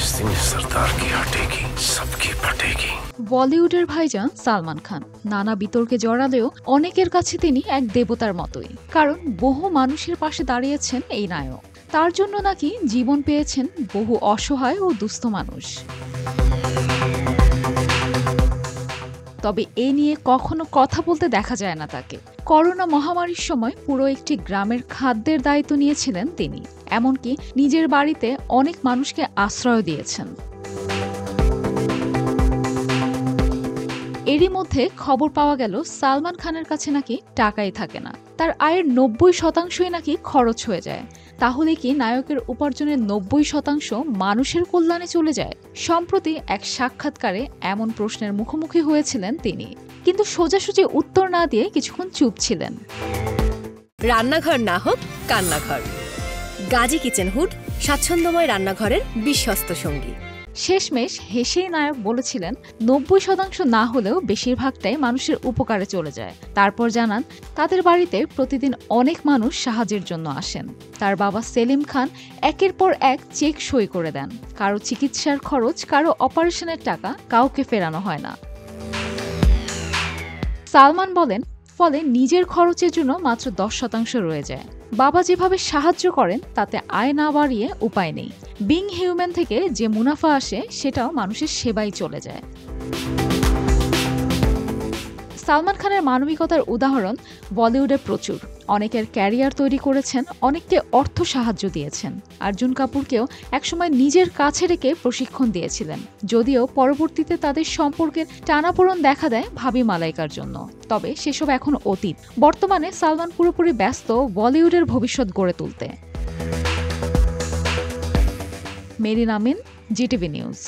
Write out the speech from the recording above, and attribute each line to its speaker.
Speaker 1: सिंह सरदार की हटेगी सबकी फटेगी।
Speaker 2: বলিউডের ভাইজান সালমান খান নানা বিতর্কে জড়ালেও অনেকের কাছে তিনি এক দেবতার মতোই, কারণ বহু মানুষের পাশে দাঁড়িয়েছেন এই নায়ক। তার জন্য নাকি জীবন পেয়েছেন বহু অসহায় ও দুস্থ মানুষ। তবে এ নিয়ে কখনো কথা বলতে দেখা যায় না তাকে। করোনা মহামারীর সময় পুরো একটি গ্রামের খাদ্যের দায়িত্ব নিয়েছিলেন তিনি, এমনকি নিজের বাড়িতে অনেক মানুষকে আশ্রয় দিয়েছেন। এরই মধ্যে খবর পাওয়া গেল সালমান খানের কাছে নাকি টাকাই থাকে না, তার আয়ের ৯০% নাকি খরচ হয়ে যায়। তাহলে কি নায়কের উপার্জনের ৯০% মানুষের কল্যাণে চলে যায়? সম্প্রতি এক সাক্ষাৎকারে এমন প্রশ্নের মুখোমুখি হয়েছিলেন তিনি, কিন্তু সোজাসুজি উত্তর না দিয়ে কিছুক্ষণ চুপ ছিলেন।
Speaker 3: রান্নাঘর না হোক কান্নাঘর, গাজী কিচেন হুড স্বাচ্ছন্দ্যময় রান্নাঘরের বিশ্বস্ত সঙ্গী।
Speaker 2: শেষমেশ হেসেই নায়ক বলেছিলেন ৯০% না হলেও বেশিরভাগটাই মানুষের উপকারে চলে যায়। তারপর জানান তাদের বাড়িতে প্রতিদিন অনেক মানুষ সাহায্যের জন্য আসেন। তার বাবা সেলিম খান একের পর এক চেক সই করে দেন। কারো চিকিৎসার খরচ, কারো অপারেশনের টাকা কাউকে ফেরানো হয় না। সালমান বলেন, ফলে নিজের খরচের জন্য মাত্র 10% রয়ে যায়। বাবা যেভাবে সাহায্য করেন তাতে আয় না বাড়িয়ে উপায় নেই। বিং হিউম্যান থেকে যে মুনাফা আসে সেটাও মানুষের সেবায় চলে যায়। সালমান খানের মানবিকতার উদাহরণ বলিউডে প্রচুর। অনেকের ক্যারিয়ার তৈরি করেছেন, অনেককে অর্থ সাহায্য দিয়েছেন। অর্জুন কাপুরকেও একসময় নিজের কাছে রেখে প্রশিক্ষণ দিয়েছিলেন, যদিও পরবর্তীতে তাদের সম্পর্কের টানাপোড়েন দেখা দেয় ভাবি মালাইকার জন্য। তবে সেসব এখন অতীত। বর্তমানে সালমান পুরোপুরি ব্যস্ত বলিউডের ভবিষ্যৎ গড়ে তুলতে। মেরিন আমিন, জিটিভি নিউজ।